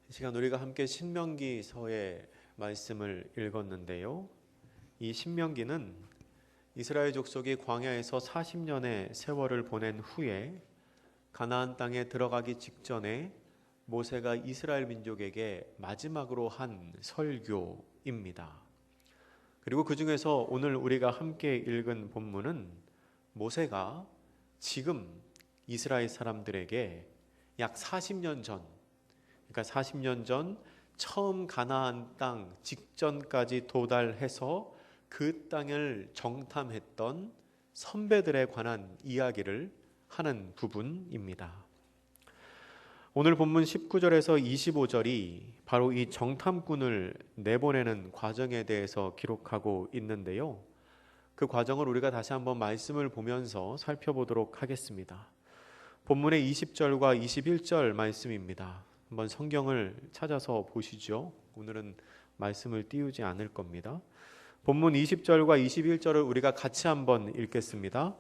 이 시간 우리가 함께 신명기서의 말씀을 읽었는데요. 이 신명기는 이스라엘 족속이 광야에서 40년의 세월을 보낸 후에 가나안 땅에 들어가기 직전에 모세가 이스라엘 민족에게 마지막으로 한 설교입니다. 그리고 그 중에서 오늘 우리가 함께 읽은 본문은 모세가 지금 이스라엘 사람들에게 약 40년 전, 그러니까 40년 전 처음 가나안 땅 직전까지 도달해서 그 땅을 정탐했던 선배들에 관한 이야기를 하는 부분입니다. 오늘 본문 19절에서 25절이 바로 이 정탐꾼을 내보내는 과정에 대해서 기록하고 있는데요. 그 과정을 우리가 다시 한번 말씀을 보면서 살펴보도록 하겠습니다. 본문의 20절과 21절 말씀입니다. 한번 성경을 찾아서 보시죠. 오늘은 말씀을 띄우지 않을 겁니다. 본문 20절과 21절을 우리가 같이 한번 읽겠습니다.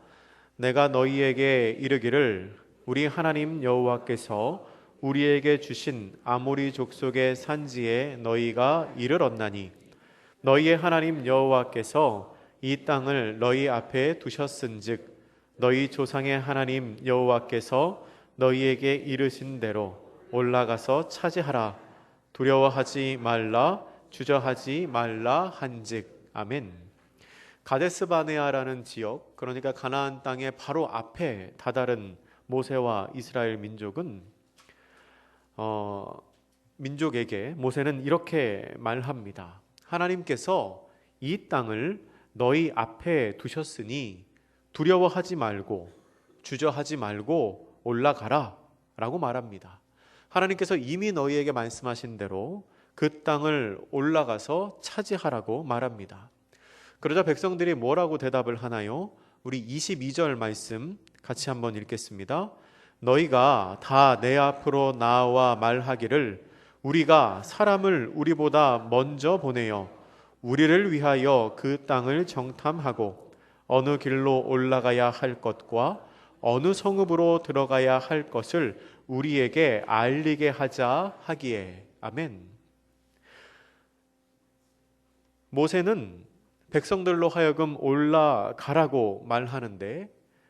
내가 너희에게 이르기를 우리 하나님 여호와께서 우리에게 주신 아모리 족속의 산지에 너희가 이를 얻나니 너희의 하나님 여호와께서 이 땅을 너희 앞에 두셨은즉 너희 조상의 하나님 여호와께서 너희에게 이르신 대로 올라가서 차지하라. 두려워하지 말라. 주저하지 말라 한즉. 아멘. 가데스 바네아라는 지역, 그러니까 가나안 땅의 바로 앞에 다다른 모세와 이스라엘 민족에게 모세는 이렇게 말합니다. 하나님께서 이 땅을 너희 앞에 두셨으니 두려워하지 말고 주저하지 말고 올라가라 라고 말합니다. 하나님께서 이미 너희에게 말씀하신 대로 그 땅을 올라가서 차지하라고 말합니다. 그러자 백성들이 뭐라고 대답을 하나요? 우리 22절 말씀 같이 한번 읽겠습니다. 너희가 다 내 앞으로 나와 말하기를 우리가 사람을 우리보다 먼저 보내어 우리를 위하여 그 땅을 정탐하고 어느 길로 올라가야 할 것과 어느 성읍으로 들어가야 할 것을 우리에게 알리게 하자 하기에. 아멘. 모세는 백성들로 하여금 올라가라고 말하는데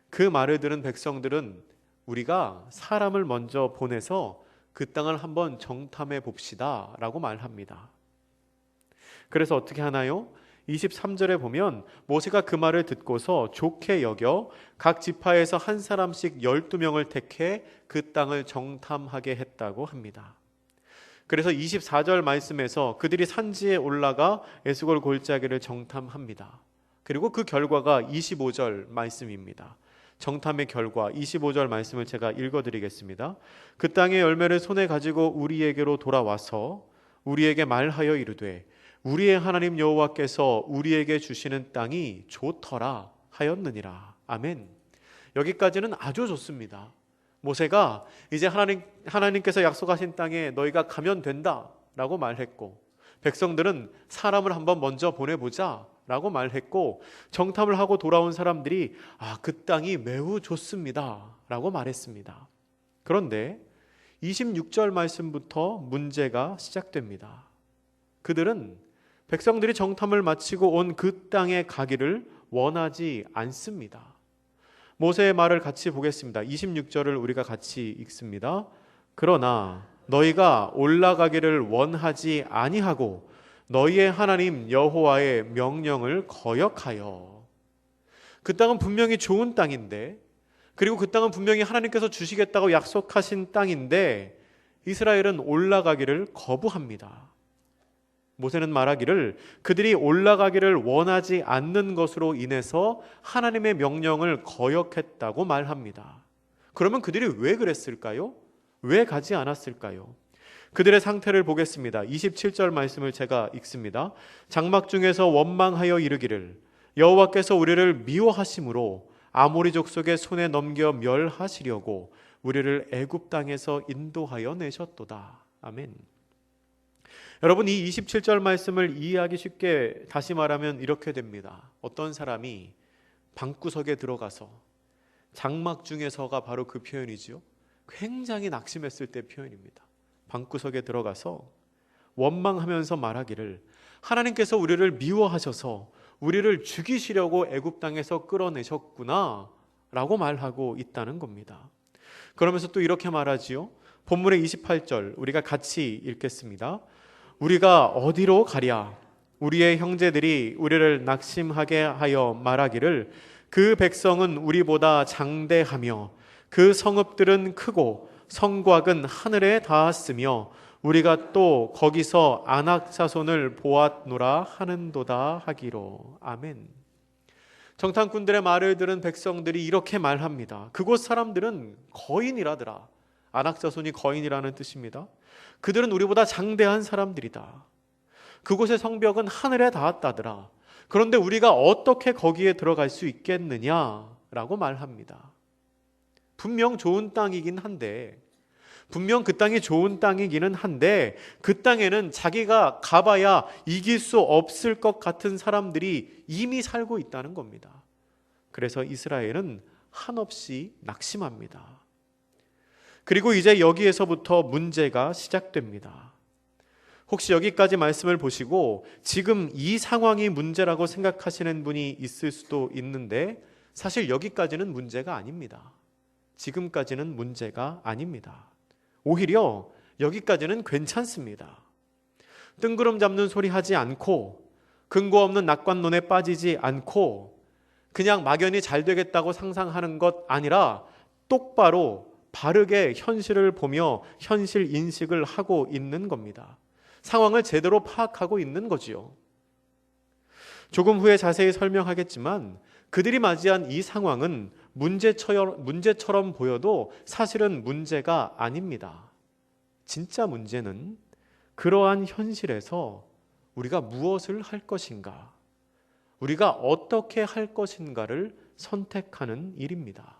그 말을 들은 백성들은 우리가 사람을 먼저 보내서 그 땅을 한번 정탐해 봅시다 라고 말합니다. 그래서 어떻게 하나요? 23절에 보면 모세가 그 말을 듣고서 좋게 여겨 각 지파에서 한 사람씩 12명을 택해 그 땅을 정탐하게 했다고 합니다. 그래서 24절 말씀에서 그들이 산지에 올라가 에스골 골짜기를 정탐합니다. 그리고 그 결과가 25절 말씀입니다. 정탐의 결과 25절 말씀을 제가 읽어드리겠습니다. 그 땅의 열매를 손에 가지고 우리에게로 돌아와서 우리에게 말하여 이르되 우리의 하나님 여호와께서 우리에게 주시는 땅이 좋더라 하였느니라. 아멘. 여기까지는 아주 좋습니다. 모세가 이제 하나님께서 약속하신 땅에 너희가 가면 된다 라고 말했고, 백성들은 사람을 한번 먼저 보내보자 라고 말했고, 정탐을 하고 돌아온 사람들이 그 땅이 매우 좋습니다 라고 말했습니다. 그런데 26절 말씀부터 문제가 시작됩니다. 그들은 백성들이 정탐을 마치고 온 그 땅에 가기를 원하지 않습니다. 모세의 말을 같이 보겠습니다. 26절을 우리가 같이 읽습니다. 그러나 너희가 올라가기를 원하지 아니하고 너희의 하나님 여호와의 명령을 거역하여. 그 땅은 분명히 좋은 땅인데, 그리고 그 땅은 분명히 하나님께서 주시겠다고 약속하신 땅인데 이스라엘은 올라가기를 거부합니다. 모세는 말하기를 그들이 올라가기를 원하지 않는 것으로 인해서 하나님의 명령을 거역했다고 말합니다. 그러면 그들이 왜 그랬을까요? 왜 가지 않았을까요? 그들의 상태를 보겠습니다. 27절 말씀을 제가 읽습니다. 장막 중에서 원망하여 이르기를 여호와께서 우리를 미워하심으로 아모리 족속의 손에 넘겨 멸하시려고 우리를 애굽 땅에서 인도하여 내셨도다. 아멘. 여러분, 이 27절 말씀을 이해하기 쉽게 다시 말하면 이렇게 됩니다. 어떤 사람이 방구석에 들어가서 장막 중에서가 바로 그 표현이지요. 굉장히 낙심했을 때 표현입니다. 방구석에 들어가서 원망하면서 말하기를 하나님께서 우리를 미워하셔서 우리를 죽이시려고 애굽 땅에서 끌어내셨구나 라고 말하고 있다는 겁니다. 그러면서 또 이렇게 말하지요. 본문의 28절 우리가 같이 읽겠습니다. 우리가 어디로 가랴? 우리의 형제들이 우리를 낙심하게 하여 말하기를 그 백성은 우리보다 장대하며 그 성읍들은 크고 성곽은 하늘에 닿았으며 우리가 또 거기서 아낙 자손을 보았노라 하는도다 하기로. 아멘. 정탐꾼들의 말을 들은 백성들이 이렇게 말합니다. 그곳 사람들은 거인이라더라. 아낙 자손이 거인이라는 뜻입니다. 그들은 우리보다 장대한 사람들이다. 그곳의 성벽은 하늘에 닿았다더라. 그런데 우리가 어떻게 거기에 들어갈 수 있겠느냐라고 말합니다. 분명 좋은 땅이긴 한데 분명 그 땅이 좋은 땅이기는 한데 그 땅에는 자기가 가봐야 이길 수 없을 것 같은 사람들이 이미 살고 있다는 겁니다. 그래서 이스라엘은 한없이 낙심합니다. 그리고 이제 여기에서부터 문제가 시작됩니다. 혹시 여기까지 말씀을 보시고 지금 이 상황이 문제라고 생각하시는 분이 있을 수도 있는데 사실 여기까지는 문제가 아닙니다. 지금까지는 문제가 아닙니다. 오히려 여기까지는 괜찮습니다. 뜬구름 잡는 소리 하지 않고 근거 없는 낙관론에 빠지지 않고 그냥 막연히 잘 되겠다고 상상하는 것 아니라 똑바로 바르게 현실을 보며 현실 인식을 하고 있는 겁니다. 상황을 제대로 파악하고 있는 거지요. 조금 후에 자세히 설명하겠지만 그들이 맞이한 이 상황은 문제처럼 보여도 사실은 문제가 아닙니다. 진짜 문제는 그러한 현실에서 우리가 무엇을 할 것인가, 우리가 어떻게 할 것인가를 선택하는 일입니다.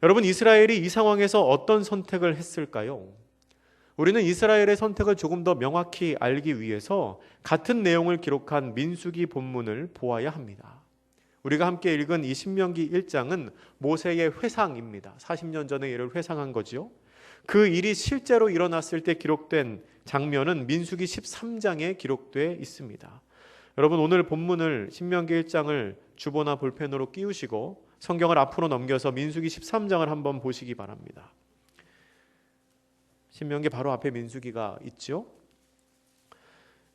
여러분, 이스라엘이 이 상황에서 어떤 선택을 했을까요? 우리는 이스라엘의 선택을 조금 더 명확히 알기 위해서 같은 내용을 기록한 민수기 본문을 보아야 합니다. 우리가 함께 읽은 이 신명기 1장은 모세의 회상입니다. 40년 전의 일을 회상한 거죠. 그 일이 실제로 일어났을 때 기록된 장면은 민수기 13장에 기록되어 있습니다. 여러분, 오늘 본문을 신명기 1장을 주보나 볼펜으로 끼우시고 성경을 앞으로 넘겨서 민수기 13장을 한번 보시기 바랍니다. 신명기 바로 앞에 민수기가 있죠.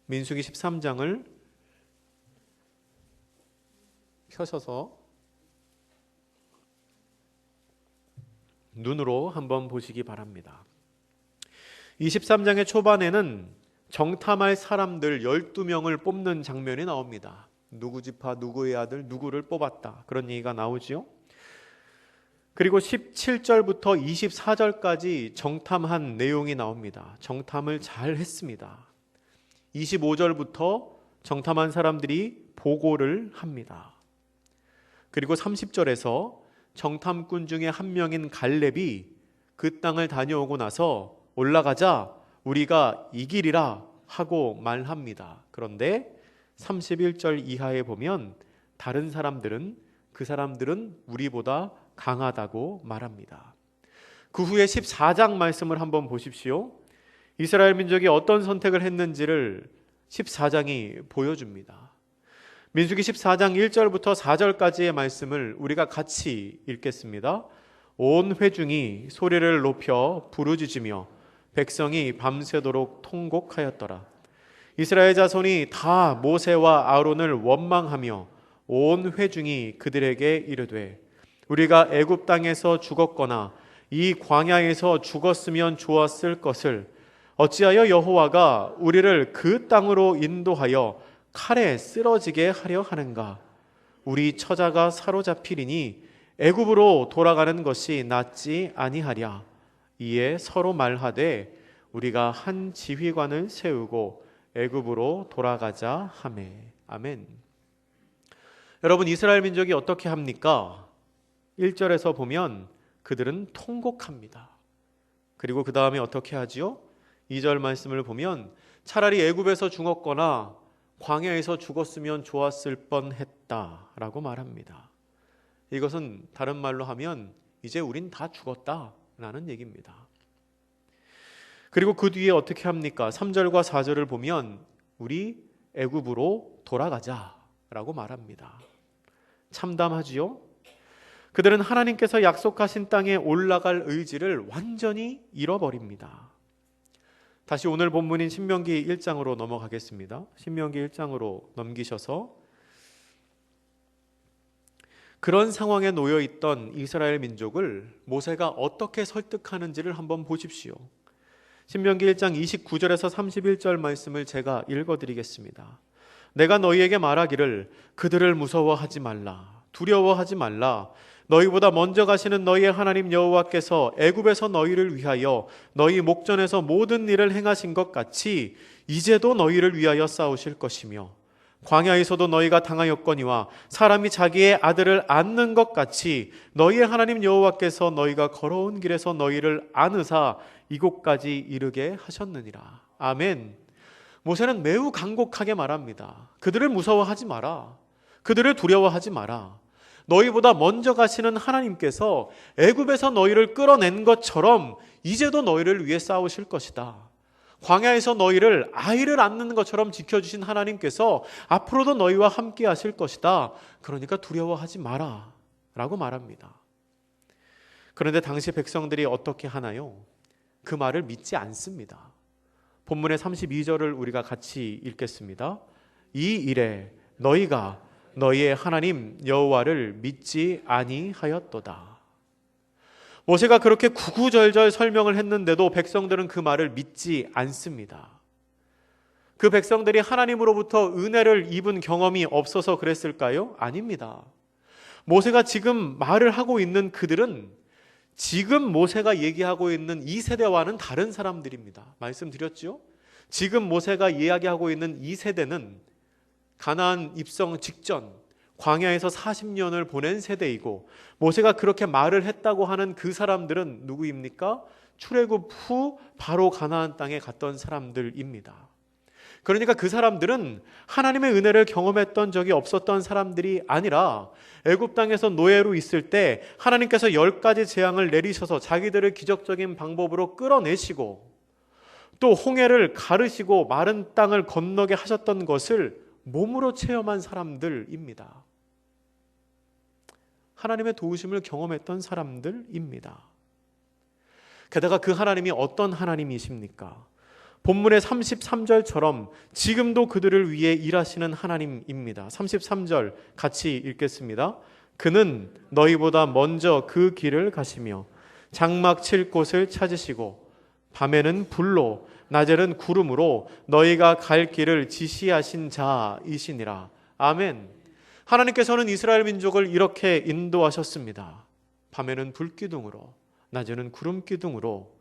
민수기 13장을 펴셔서 눈으로 한번 보시기 바랍니다. 23장의 초반에는 정탐할 사람들 12명을 뽑는 장면이 나옵니다. 누구 지파 누구의 아들 누구를 뽑았다, 그런 얘기가 나오지요. 그리고 17절부터 24절까지 정탐한 내용이 나옵니다. 정탐을 잘 했습니다. 25절부터 정탐한 사람들이 보고를 합니다. 그리고 30절에서 정탐꾼 중에 한 명인 갈렙이 그 땅을 다녀오고 나서 올라가자 우리가 이기리라 하고 말합니다. 그런데 31절 이하에 보면 다른 사람들은 그 사람들은 우리보다 강하다고 말합니다. 그 후에 14장 말씀을 한번 보십시오. 이스라엘 민족이 어떤 선택을 했는지를 14장이 보여줍니다. 민수기 14장 1절부터 4절까지의 말씀을 우리가 같이 읽겠습니다. 온 회중이 소리를 높여 부르짖으며 백성이 밤새도록 통곡하였더라. 이스라엘 자손이 다 모세와 아론을 원망하며 온 회중이 그들에게 이르되 우리가 애굽 땅에서 죽었거나 이 광야에서 죽었으면 좋았을 것을 어찌하여 여호와가 우리를 그 땅으로 인도하여 칼에 쓰러지게 하려 하는가? 우리 처자가 사로잡히리니 애굽으로 돌아가는 것이 낫지 아니하랴. 이에 서로 말하되 우리가 한 지휘관을 세우고 애굽으로 돌아가자 하매. 아멘. 여러분, 이스라엘 민족이 어떻게 합니까? 1절에서 보면 그들은 통곡합니다. 그리고 그 다음에 어떻게 하지요? 2절 말씀을 보면 차라리 애굽에서 죽었거나 광야에서 죽었으면 좋았을 뻔했다라고 말합니다. 이것은 다른 말로 하면 이제 우린 다 죽었다라는 얘기입니다. 그리고 그 뒤에 어떻게 합니까? 3절과 4절을 보면 우리 애굽으로 돌아가자라고 말합니다. 참담하지요? 그들은 하나님께서 약속하신 땅에 올라갈 의지를 완전히 잃어버립니다. 다시 오늘 본문인 신명기 1장으로 넘어가겠습니다. 신명기 1장으로 넘기셔서 그런 상황에 놓여 있던 이스라엘 민족을 모세가 어떻게 설득하는지를 한번 보십시오. 신명기 1장 29절에서 31절 말씀을 제가 읽어드리겠습니다. 내가 너희에게 말하기를 그들을 무서워하지 말라, 두려워하지 말라. 너희보다 먼저 가시는 너희의 하나님 여호와께서 애굽에서 너희를 위하여 너희 목전에서 모든 일을 행하신 것 같이 이제도 너희를 위하여 싸우실 것이며, 광야에서도 너희가 당하였거니와 사람이 자기의 아들을 안는 것 같이 너희의 하나님 여호와께서 너희가 걸어온 길에서 너희를 안으사 이곳까지 이르게 하셨느니라. 아멘. 모세는 매우 간곡하게 말합니다. 그들을 무서워하지 마라. 그들을 두려워하지 마라. 너희보다 먼저 가시는 하나님께서 애굽에서 너희를 끌어낸 것처럼 이제도 너희를 위해 싸우실 것이다. 광야에서 너희를 아이를 안는 것처럼 지켜주신 하나님께서 앞으로도 너희와 함께 하실 것이다. 그러니까 두려워하지 마라 라고 말합니다. 그런데 당시 백성들이 어떻게 하나요? 그 말을 믿지 않습니다. 본문의 32절을 우리가 같이 읽겠습니다. 이 일에 너희가 너희의 하나님 여호와를 믿지 아니하였도다. 모세가 그렇게 구구절절 설명을 했는데도 백성들은 그 말을 믿지 않습니다. 그 백성들이 하나님으로부터 은혜를 입은 경험이 없어서 그랬을까요? 아닙니다. 모세가 지금 말을 하고 있는 그들은 지금 모세가 얘기하고 있는 이 세대와는 다른 사람들입니다. 말씀드렸죠? 지금 모세가 이야기하고 있는 이 세대는 가나안 입성 직전 광야에서 40년을 보낸 세대이고, 모세가 그렇게 말을 했다고 하는 그 사람들은 누구입니까? 출애굽 후 바로 가나안 땅에 갔던 사람들입니다. 그러니까 그 사람들은 하나님의 은혜를 경험했던 적이 없었던 사람들이 아니라 애굽 땅에서 노예로 있을 때 하나님께서 10가지 재앙을 내리셔서 자기들을 기적적인 방법으로 끌어내시고 또 홍해를 가르시고 마른 땅을 건너게 하셨던 것을 몸으로 체험한 사람들입니다. 하나님의 도우심을 경험했던 사람들입니다. 게다가 그 하나님이 어떤 하나님이십니까? 본문의 33절처럼 지금도 그들을 위해 일하시는 하나님입니다. 33절 같이 읽겠습니다. 그는 너희보다 먼저 그 길을 가시며 장막 칠 곳을 찾으시고 밤에는 불로 낮에는 구름으로 너희가 갈 길을 지시하신 자이시니라. 아멘. 하나님께서는 이스라엘 민족을 이렇게 인도하셨습니다. 밤에는 불기둥으로, 낮에는 구름기둥으로,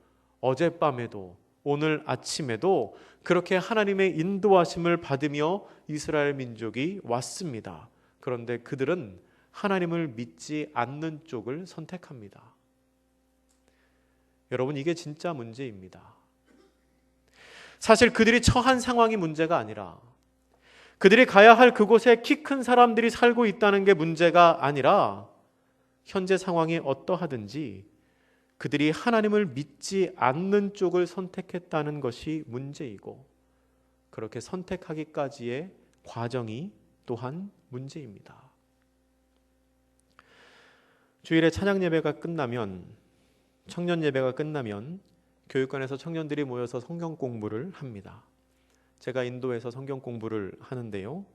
어젯밤에도 오늘 아침에도 그렇게 하나님의 인도하심을 받으며 이스라엘 민족이 왔습니다. 그런데 그들은 하나님을 믿지 않는 쪽을 선택합니다. 여러분, 이게 진짜 문제입니다. 사실 그들이 처한 상황이 문제가 아니라, 그들이 가야 할 그곳에 키 큰 사람들이 살고 있다는 게 문제가 아니라, 현재 상황이 어떠하든지 그들이 하나님을 믿지 않는 쪽을 선택했다는 것이 문제이고, 그렇게 선택하기까지의 과정이 또한 문제입니다. 주일에 찬양 예배가 끝나면, 청년 예배가 끝나면 교육관에서 청년들이 모여서 성경 공부를 합니다. 제가 인도에서 성경 공부를 하는데요.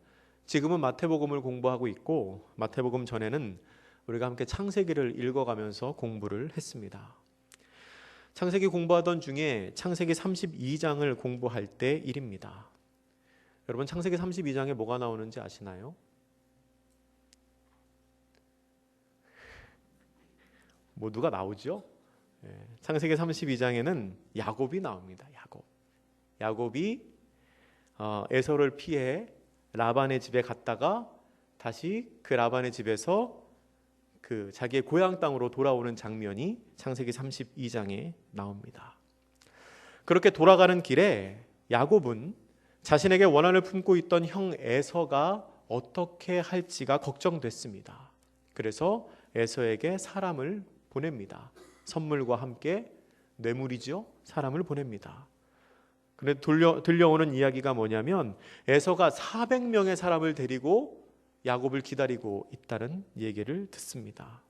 지금은 마태복음을 공부하고 있고, 마태복음 전에는 우리가 함께 창세기를 읽어가면서 공부를 했습니다. 창세기 공부하던 중에 창세기 32장을 공부할 때 일입니다. 여러분, 창세기 32장에 뭐가 나오는지 아시나요? 뭐 누가 나오죠? 창세기 32장에는 야곱이 나옵니다. 야곱이 에서를 피해 라반의 집에 갔다가 다시 그 라반의 집에서 그 자기의 고향 땅으로 돌아오는 장면이 창세기 32장에 나옵니다. 그렇게 돌아가는 길에 야곱은 자신에게 원한을 품고 있던 형 에서가 어떻게 할지가 걱정됐습니다. 그래서 에서에게 사람을 보냅니다. 선물과 함께 뇌물이지요. 사람을 보냅니다. 그래 들려오는 이야기가 뭐냐면 에서가 400명의 사람을 데리고 야곱을 기다리고 있다는 얘기를 듣습니다.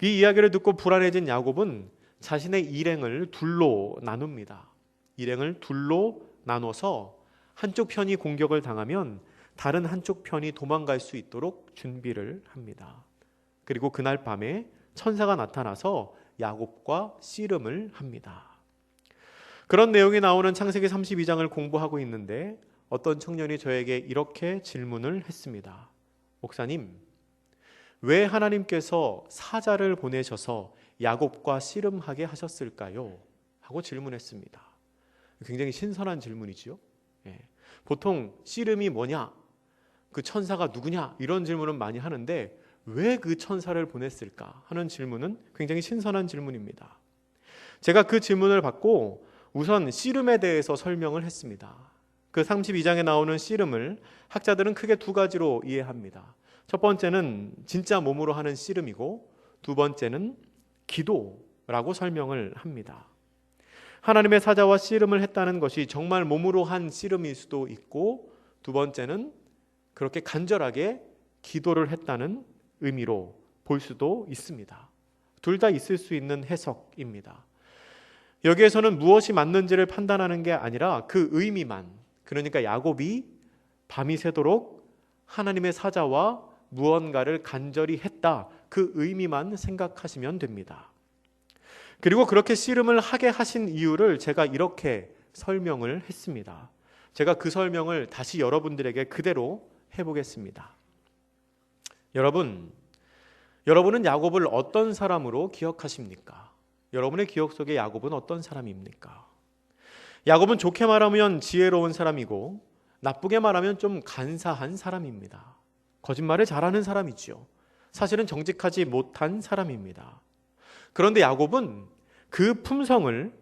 이 이야기를 듣고 불안해진 야곱은 자신의 일행을 둘로 나눕니다. 일행을 둘로 나눠서 한쪽 편이 공격을 당하면 다른 한쪽 편이 도망갈 수 있도록 준비를 합니다. 그리고 그날 밤에 천사가 나타나서 야곱과 씨름을 합니다. 그런 내용이 나오는 창세기 32장을 공부하고 있는데 어떤 청년이 저에게 이렇게 질문을 했습니다. 목사님, 왜 하나님께서 사자를 보내셔서 야곱과 씨름하게 하셨을까요? 하고 질문했습니다. 굉장히 신선한 질문이지요. 보통 씨름이 뭐냐? 그 천사가 누구냐? 이런 질문은 많이 하는데 왜 그 천사를 보냈을까? 하는 질문은 굉장히 신선한 질문입니다. 제가 그 질문을 받고 우선 씨름에 대해서 설명을 했습니다. 그 32장에 나오는 씨름을 학자들은 크게 두 가지로 이해합니다. 첫 번째는 진짜 몸으로 하는 씨름이고 두 번째는 기도라고 설명을 합니다. 하나님의 사자와 씨름을 했다는 것이 정말 몸으로 한 씨름일 수도 있고 두 번째는 그렇게 간절하게 기도를 했다는 의미로 볼 수도 있습니다. 둘 다 있을 수 있는 해석입니다. 여기에서는 무엇이 맞는지를 판단하는 게 아니라 그 의미만, 그러니까 야곱이 밤이 새도록 하나님의 사자와 무언가를 간절히 했다, 그 의미만 생각하시면 됩니다. 그리고 그렇게 씨름을 하게 하신 이유를 제가 이렇게 설명을 했습니다. 제가 그 설명을 다시 여러분들에게 그대로 해보겠습니다. 여러분은 야곱을 어떤 사람으로 기억하십니까? 여러분의 기억 속에 야곱은 어떤 사람입니까? 야곱은 좋게 말하면 지혜로운 사람이고 나쁘게 말하면 좀 간사한 사람입니다. 거짓말을 잘하는 사람이지요. 사실은 정직하지 못한 사람입니다. 그런데 야곱은 그 품성을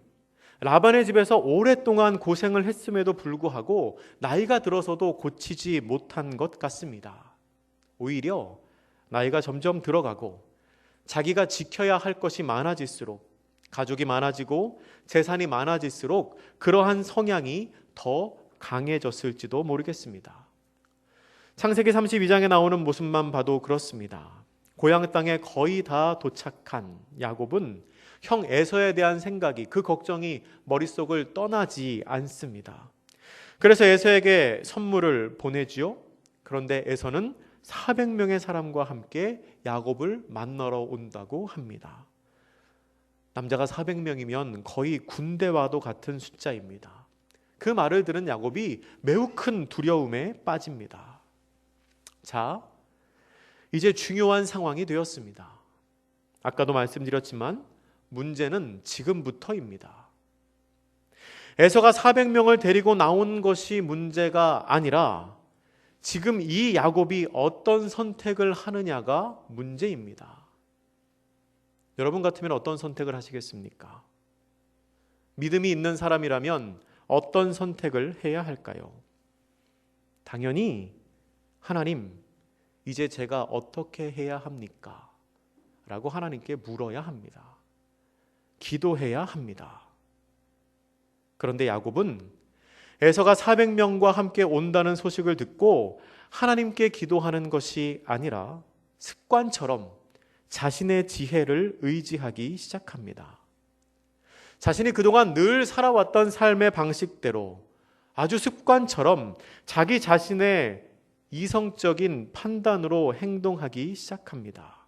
라반의 집에서 오랫동안 고생을 했음에도 불구하고 나이가 들어서도 고치지 못한 것 같습니다. 오히려 나이가 점점 들어가고 자기가 지켜야 할 것이 많아질수록, 가족이 많아지고 재산이 많아질수록 그러한 성향이 더 강해졌을지도 모르겠습니다. 창세기 32장에 나오는 모습만 봐도 그렇습니다. 고향 땅에 거의 다 도착한 야곱은 형 에서에 대한 생각이, 그 걱정이 머릿속을 떠나지 않습니다. 그래서 에서에게 선물을 보내지요. 그런데 에서는 400명의 사람과 함께 야곱을 만나러 온다고 합니다. 남자가 400명이면 거의 군대와도 같은 숫자입니다. 그 말을 들은 야곱이 매우 큰 두려움에 빠집니다. 자, 이제 중요한 상황이 되었습니다. 아까도 말씀드렸지만 문제는 지금부터입니다. 에서가 400명을 데리고 나온 것이 문제가 아니라 지금 이 야곱이 어떤 선택을 하느냐가 문제입니다. 여러분 같으면 어떤 선택을 하시겠습니까? 믿음이 있는 사람이라면 어떤 선택을 해야 할까요? 당연히 하나님, 이제 제가 어떻게 해야 합니까? 라고 하나님께 물어야 합니다. 기도해야 합니다. 그런데 야곱은 에서가 400명과 함께 온다는 소식을 듣고 하나님께 기도하는 것이 아니라 습관처럼 자신의 지혜를 의지하기 시작합니다. 자신이 그동안 늘 살아왔던 삶의 방식대로 아주 습관처럼 자기 자신의 이성적인 판단으로 행동하기 시작합니다.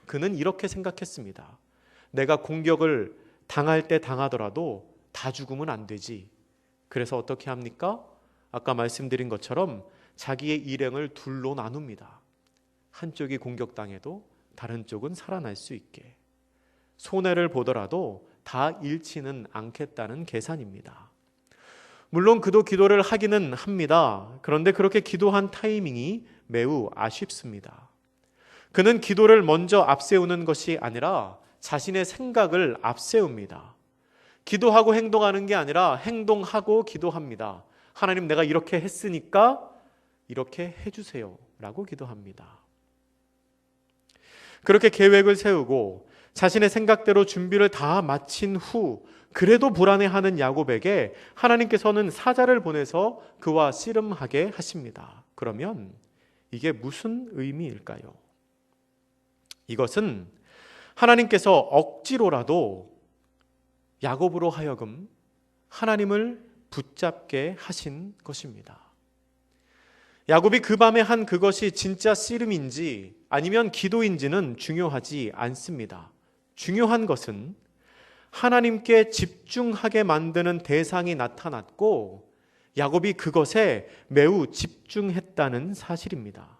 그는 이렇게 생각했습니다. 내가 공격을 당할 때 당하더라도 다 죽으면 안 되지. 그래서 어떻게 합니까? 아까 말씀드린 것처럼 자기의 일행을 둘로 나눕니다. 한쪽이 공격당해도 다른 쪽은 살아날 수 있게. 손해를 보더라도 다 잃지는 않겠다는 계산입니다. 물론 그도 기도를 하기는 합니다. 그런데 그렇게 기도한 타이밍이 매우 아쉽습니다. 그는 기도를 먼저 앞세우는 것이 아니라 자신의 생각을 앞세웁니다. 기도하고 행동하는 게 아니라 행동하고 기도합니다. 하나님, 내가 이렇게 했으니까 이렇게 해주세요 라고 기도합니다. 그렇게 계획을 세우고 자신의 생각대로 준비를 다 마친 후 그래도 불안해하는 야곱에게 하나님께서는 사자를 보내서 그와 씨름하게 하십니다. 그러면 이게 무슨 의미일까요? 이것은 하나님께서 억지로라도 야곱으로 하여금 하나님을 붙잡게 하신 것입니다. 야곱이 그 밤에 한 그것이 진짜 씨름인지 아니면 기도인지는 중요하지 않습니다. 중요한 것은 하나님께 집중하게 만드는 대상이 나타났고 야곱이 그것에 매우 집중했다는 사실입니다.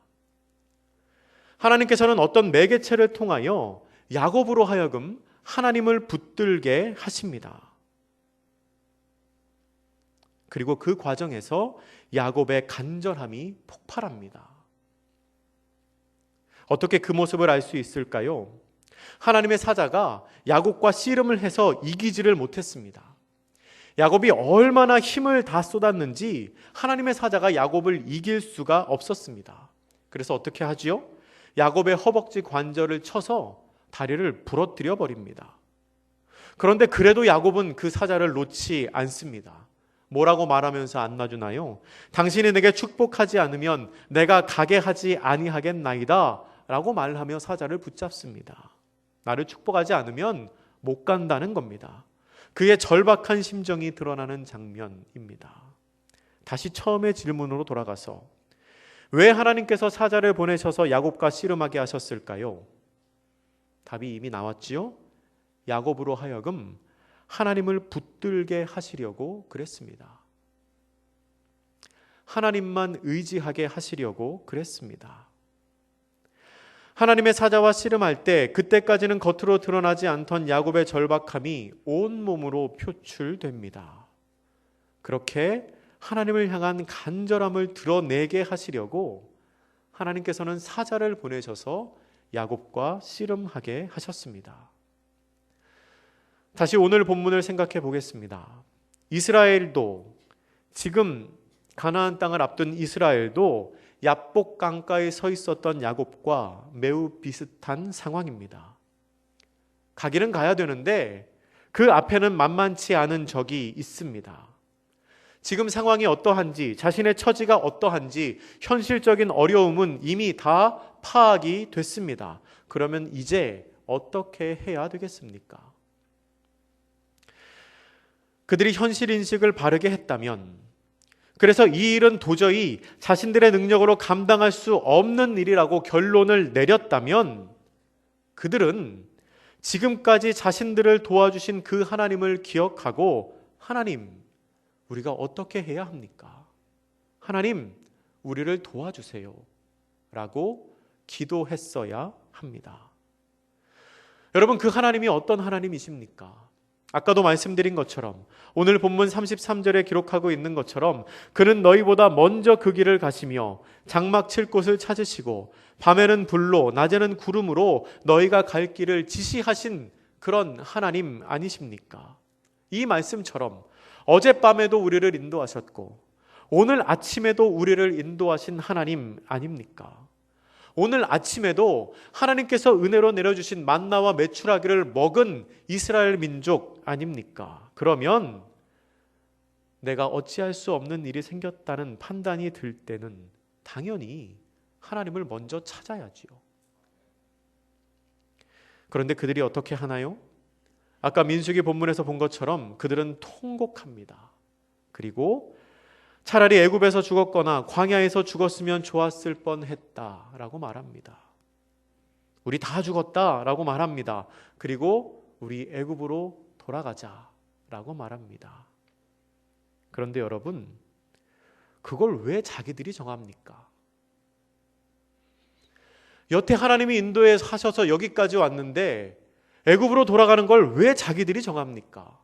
하나님께서는 어떤 매개체를 통하여 야곱으로 하여금 하나님을 붙들게 하십니다. 그리고 그 과정에서 야곱의 간절함이 폭발합니다. 어떻게 그 모습을 알 수 있을까요? 하나님의 사자가 야곱과 씨름을 해서 이기지를 못했습니다. 야곱이 얼마나 힘을 다 쏟았는지 하나님의 사자가 야곱을 이길 수가 없었습니다. 그래서 어떻게 하지요? 야곱의 허벅지 관절을 쳐서 다리를 부러뜨려 버립니다. 그런데 그래도 야곱은 그 사자를 놓지 않습니다. 뭐라고 말하면서 안 놔주나요? 당신이 내게 축복하지 않으면 내가 가게 하지 아니하겠나이다 라고 말하며 사자를 붙잡습니다. 나를 축복하지 않으면 못 간다는 겁니다. 그의 절박한 심정이 드러나는 장면입니다. 다시 처음의 질문으로 돌아가서 왜 하나님께서 사자를 보내셔서 야곱과 씨름하게 하셨을까요? 답이 이미 나왔지요? 야곱으로 하여금 하나님을 붙들게 하시려고 그랬습니다. 하나님만 의지하게 하시려고 그랬습니다. 하나님의 사자와 씨름할 때 그때까지는 겉으로 드러나지 않던 야곱의 절박함이 온몸으로 표출됩니다. 그렇게 하나님을 향한 간절함을 드러내게 하시려고 하나님께서는 사자를 보내셔서 야곱과 씨름하게 하셨습니다. 다시 오늘 본문을 생각해 보겠습니다. 이스라엘도 지금 가나안 땅을 앞둔 이스라엘도 야복 강가에 서 있었던 야곱과 매우 비슷한 상황입니다. 가기는 가야 되는데 그 앞에는 만만치 않은 적이 있습니다. 지금 상황이 어떠한지, 자신의 처지가 어떠한지 현실적인 어려움은 이미 다 파악이 됐습니다. 그러면 이제 어떻게 해야 되겠습니까? 그들이 현실 인식을 바르게 했다면, 그래서 이 일은 도저히 자신들의 능력으로 감당할 수 없는 일이라고 결론을 내렸다면 그들은 지금까지 자신들을 도와주신 그 하나님을 기억하고 하나님, 우리가 어떻게 해야 합니까? 하나님, 우리를 도와주세요 라고 기도했어야 합니다. 여러분, 그 하나님이 어떤 하나님이십니까? 아까도 말씀드린 것처럼 오늘 본문 33절에 기록하고 있는 것처럼 그는 너희보다 먼저 그 길을 가시며 장막 칠 곳을 찾으시고 밤에는 불로 낮에는 구름으로 너희가 갈 길을 지시하신 그런 하나님 아니십니까? 이 말씀처럼 어젯밤에도 우리를 인도하셨고 오늘 아침에도 우리를 인도하신 하나님 아닙니까? 오늘 아침에도 하나님께서 은혜로 내려주신 만나와 메추라기를 먹은 이스라엘 민족 아닙니까? 그러면 내가 어찌할 수 없는 일이 생겼다는 판단이 들 때는 당연히 하나님을 먼저 찾아야지요. 그런데 그들이 어떻게 하나요? 아까 민수기 본문에서 본 것처럼 그들은 통곡합니다. 그리고 차라리 애굽에서 죽었거나 광야에서 죽었으면 좋았을 뻔했다라고 말합니다. 우리 다 죽었다라고 말합니다. 그리고 우리 애굽으로 돌아가자라고 말합니다. 그런데 여러분, 그걸 왜 자기들이 정합니까? 여태 하나님이 인도에 하셔서 여기까지 왔는데 애굽으로 돌아가는 걸 왜 자기들이 정합니까?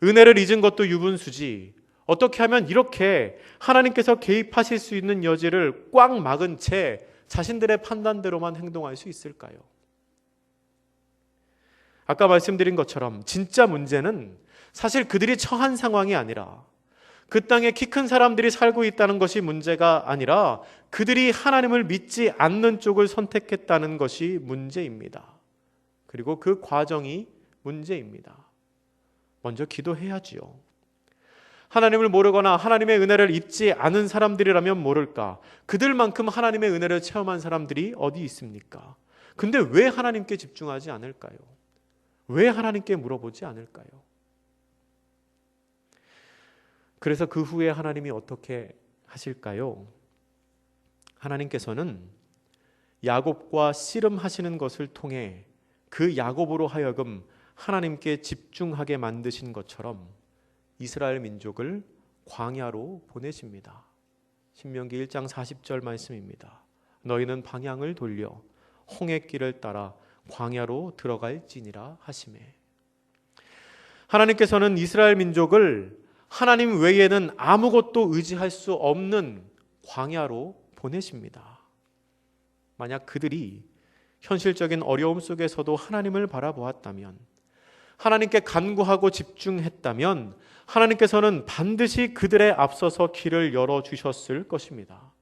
은혜를 잊은 것도 유분수지 어떻게 하면 이렇게 하나님께서 개입하실 수 있는 여지를 꽉 막은 채 자신들의 판단대로만 행동할 수 있을까요? 아까 말씀드린 것처럼 진짜 문제는 사실 그들이 처한 상황이 아니라 그 땅에 키 큰 사람들이 살고 있다는 것이 문제가 아니라 그들이 하나님을 믿지 않는 쪽을 선택했다는 것이 문제입니다. 그리고 그 과정이 문제입니다. 먼저 기도해야지요. 하나님을 모르거나 하나님의 은혜를 입지 않은 사람들이라면 모를까, 그들만큼 하나님의 은혜를 체험한 사람들이 어디 있습니까? 근데 왜 하나님께 집중하지 않을까요? 왜 하나님께 물어보지 않을까요? 그래서 그 후에 하나님이 어떻게 하실까요? 하나님께서는 야곱과 씨름하시는 것을 통해 그 야곱으로 하여금 하나님께 집중하게 만드신 것처럼 이스라엘 민족을 광야로 보내십니다. 신명기 1장 40절 말씀입니다. 너희는 방향을 돌려 홍해길을 따라 광야로 들어갈지니라 하시매. 하나님께서는 이스라엘 민족을 하나님 외에는 아무것도 의지할 수 없는 광야로 보내십니다. 만약 그들이 현실적인 어려움 속에서도 하나님을 바라보았다면, 하나님께 간구하고 집중했다면 하나님께서는 반드시 그들에 앞서서 길을 열어주셨을 것입니다.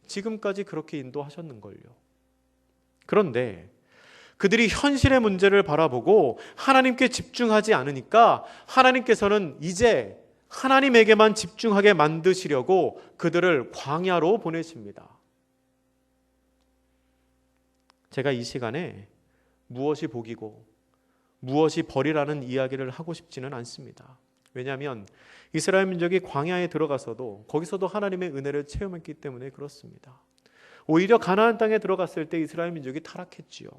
지금까지 그렇게 인도하셨는걸요. 그런데 그들이 현실의 문제를 바라보고 하나님께 집중하지 않으니까 하나님께서는 이제 하나님에게만 집중하게 만드시려고 그들을 광야로 보내십니다. 제가 이 시간에 무엇이 복이고 무엇이 벌이라는 이야기를 하고 싶지는 않습니다. 왜냐하면 이스라엘 민족이 광야에 들어가서도 거기서도 하나님의 은혜를 체험했기 때문에 그렇습니다. 오히려 가나안 땅에 들어갔을 때 이스라엘 민족이 타락했지요.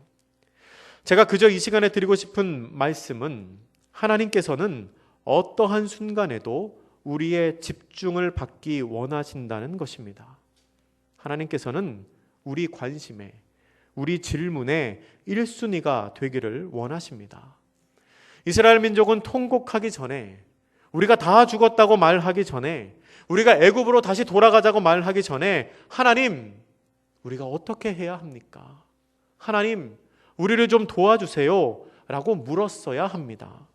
제가 그저 이 시간에 드리고 싶은 말씀은, 하나님께서는 어떠한 순간에도 우리의 집중을 받기 원하신다는 것입니다. 하나님께서는 우리 관심에, 우리 질문에 1순위가 되기를 원하십니다. 이스라엘 민족은 통곡하기 전에, 우리가 다 죽었다고 말하기 전에, 우리가 애굽으로 다시 돌아가자고 말하기 전에, 하나님, 우리가 어떻게 해야 합니까? 하나님, 우리를 좀 도와주세요 라고 물었어야 합니다.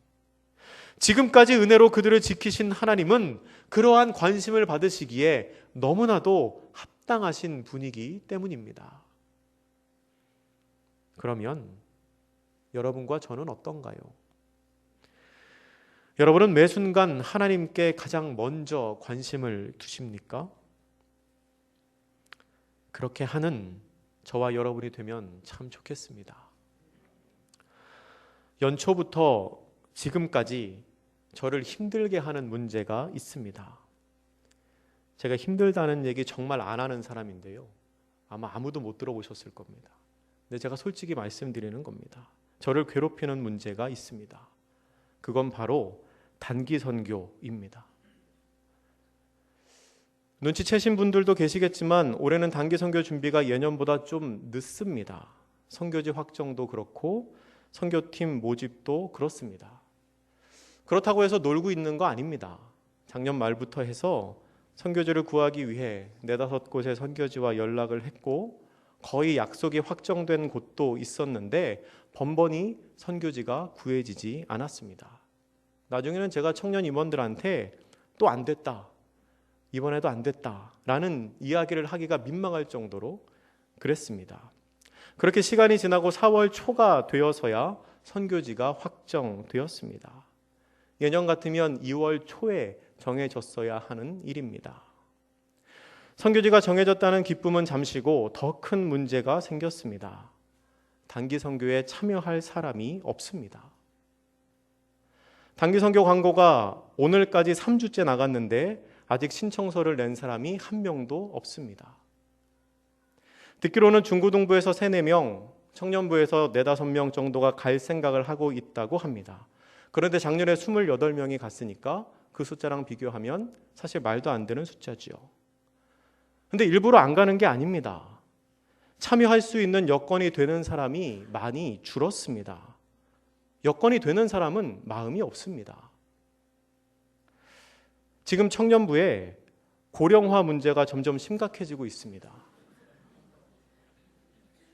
지금까지 은혜로 그들을 지키신 하나님은 그러한 관심을 받으시기에 너무나도 합당하신 분이기 때문입니다. 그러면 여러분과 저는 어떤가요? 여러분은 매 순간 하나님께 가장 먼저 관심을 두십니까? 그렇게 하는 저와 여러분이 되면 참 좋겠습니다. 연초부터 지금까지 저를 힘들게 하는 문제가 있습니다. 제가 힘들다는 얘기 정말 안 하는 사람인데요. 아마 아무도 못 들어보셨을 겁니다. 근데 제가 솔직히 말씀드리는 겁니다. 저를 괴롭히는 문제가 있습니다. 그건 바로 단기 선교입니다. 눈치채신 분들도 계시겠지만 올해는 단기 선교 준비가 예년보다 좀 늦습니다. 선교지 확정도 그렇고 선교팀 모집도 그렇습니다. 그렇다고 해서 놀고 있는 거 아닙니다. 작년 말부터 해서 선교지를 구하기 위해 4-5곳의 선교지와 연락을 했고 거의 약속이 확정된 곳도 있었는데 번번이 선교지가 구해지지 않았습니다. 나중에는 제가 청년 임원들한테 또 안 됐다, 이번에도 안 됐다 라는 이야기를 하기가 민망할 정도로 그랬습니다. 그렇게 시간이 지나고 4월 초가 되어서야 선교지가 확정되었습니다. 예년 같으면 2월 초에 정해졌어야 하는 일입니다. 선교지가 정해졌다는 기쁨은 잠시고 더 큰 문제가 생겼습니다. 단기 선교에 참여할 사람이 없습니다. 단기 선교 광고가 오늘까지 3주째 나갔는데 아직 신청서를 낸 사람이 한 명도 없습니다. 듣기로는 중고등부에서 3-4명, 청년부에서 4-5명 정도가 갈 생각을 하고 있다고 합니다. 그런데 작년에 28명이 갔으니까 그 숫자랑 비교하면 사실 말도 안 되는 숫자지요. 근데 일부러 안 가는 게 아닙니다. 참여할 수 있는 여건이 되는 사람이 많이 줄었습니다. 여건이 되는 사람은 마음이 없습니다. 지금 청년부에 고령화 문제가 점점 심각해지고 있습니다.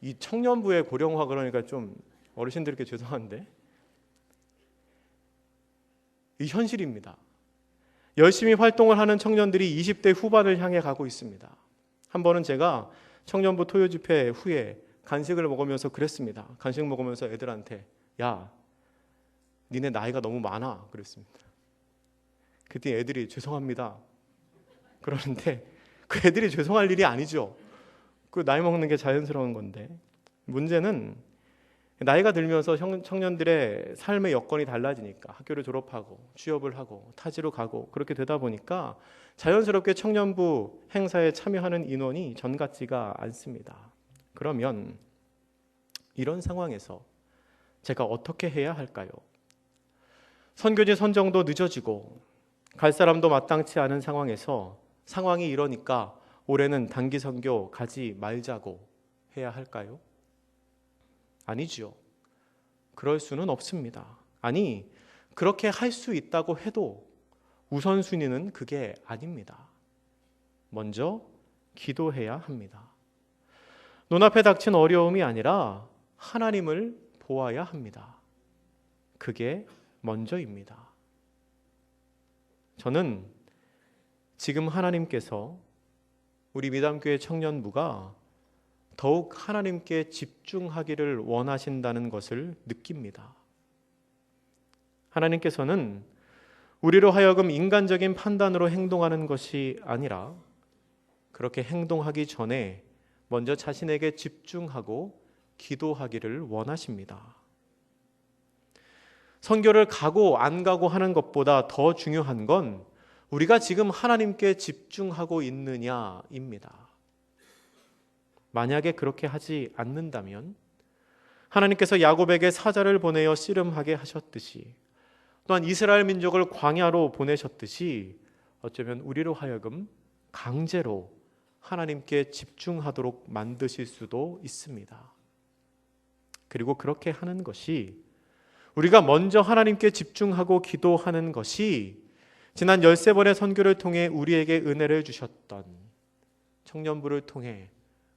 이 청년부의 고령화 그러니까 좀 어르신들께 죄송한데 이 현실입니다. 열심히 활동을 하는 청년들이 20대 후반을 향해 가고 있습니다. 한 번은 제가 청년부 토요 집회 후에 간식을 먹으면서 그랬습니다. 간식 먹으면서 애들한테 야, 니네 나이가 너무 많아 그랬습니다. 그때 애들이 죄송합니다 그러는데 그 애들이 죄송할 일이 아니죠. 그 나이 먹는 게 자연스러운 건데, 문제는 나이가 들면서 청년들의 삶의 여건이 달라지니까 학교를 졸업하고 취업을 하고 타지로 가고 그렇게 되다 보니까 자연스럽게 청년부 행사에 참여하는 인원이 전 같지가 않습니다. 그러면 이런 상황에서 제가 어떻게 해야 할까요? 선교지 선정도 늦어지고 갈 사람도 마땅치 않은 상황에서 상황이 이러니까 올해는 단기 선교 가지 말자고 해야 할까요? 아니죠. 그럴 수는 없습니다. 아니, 그렇게 할 수 있다고 해도 우선순위는 그게 아닙니다. 먼저 기도해야 합니다. 눈앞에 닥친 어려움이 아니라 하나님을 보아야 합니다. 그게 먼저입니다. 저는 지금 하나님께서 우리 미담교회 청년부가 더욱 하나님께 집중하기를 원하신다는 것을 느낍니다. 하나님께서는 우리로 하여금 인간적인 판단으로 행동하는 것이 아니라 그렇게 행동하기 전에 먼저 자신에게 집중하고 기도하기를 원하십니다. 선교를 가고 안 가고 하는 것보다 더 중요한 건 우리가 지금 하나님께 집중하고 있느냐입니다. 만약에 그렇게 하지 않는다면 하나님께서 야곱에게 사자를 보내어 씨름하게 하셨듯이, 또한 이스라엘 민족을 광야로 보내셨듯이 어쩌면 우리로 하여금 강제로 하나님께 집중하도록 만드실 수도 있습니다. 그리고 그렇게 하는 것이, 우리가 먼저 하나님께 집중하고 기도하는 것이 지난 13번의 선교를 통해 우리에게 은혜를 주셨던 청년부를 통해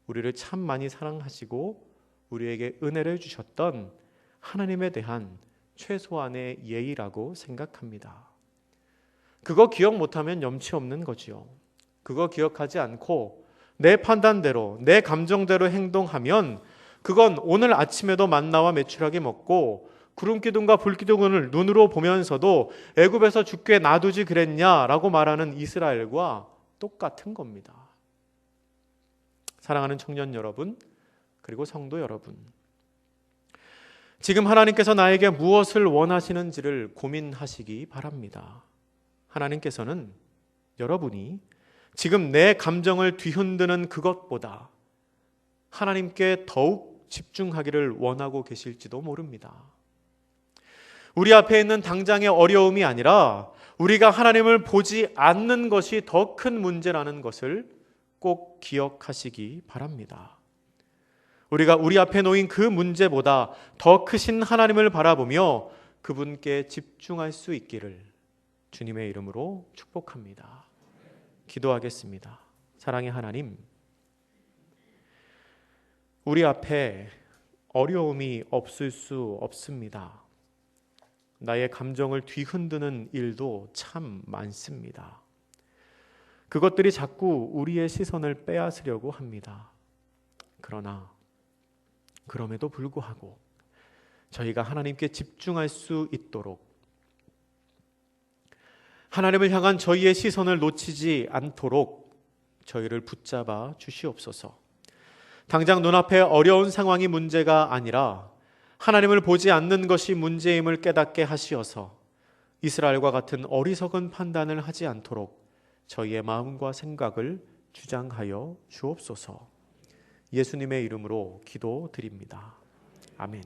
우리를 참 많이 사랑하시고 우리에게 은혜를 주셨던 하나님에 대한 최소한의 예의라고 생각합니다. 그거 기억 못하면 염치 없는 거지요. 그거 기억하지 않고 내 판단대로, 내 감정대로 행동하면 그건 오늘 아침에도 만나와 메추라기 먹고 구름기둥과 불기둥을 눈으로 보면서도 애굽에서 죽게 놔두지 그랬냐라고 말하는 이스라엘과 똑같은 겁니다. 사랑하는 청년 여러분, 그리고 성도 여러분, 지금 하나님께서 나에게 무엇을 원하시는지를 고민하시기 바랍니다. 하나님께서는 여러분이 지금 내 감정을 뒤흔드는 그것보다 하나님께 더욱 집중하기를 원하고 계실지도 모릅니다. 우리 앞에 있는 당장의 어려움이 아니라 우리가 하나님을 보지 않는 것이 더 큰 문제라는 것을 꼭 기억하시기 바랍니다. 우리가 우리 앞에 놓인 그 문제보다 더 크신 하나님을 바라보며 그분께 집중할 수 있기를 주님의 이름으로 축복합니다. 기도하겠습니다. 사랑의 하나님, 우리 앞에 어려움이 없을 수 없습니다. 나의 감정을 뒤흔드는 일도 참 많습니다. 그것들이 자꾸 우리의 시선을 빼앗으려고 합니다. 그러나 그럼에도 불구하고 저희가 하나님께 집중할 수 있도록 하나님을 향한 저희의 시선을 놓치지 않도록 저희를 붙잡아 주시옵소서. 당장 눈앞에 어려운 상황이 문제가 아니라 하나님을 보지 않는 것이 문제임을 깨닫게 하시어서 이스라엘과 같은 어리석은 판단을 하지 않도록 저희의 마음과 생각을 주장하여 주옵소서. 예수님의 이름으로 기도드립니다. 아멘.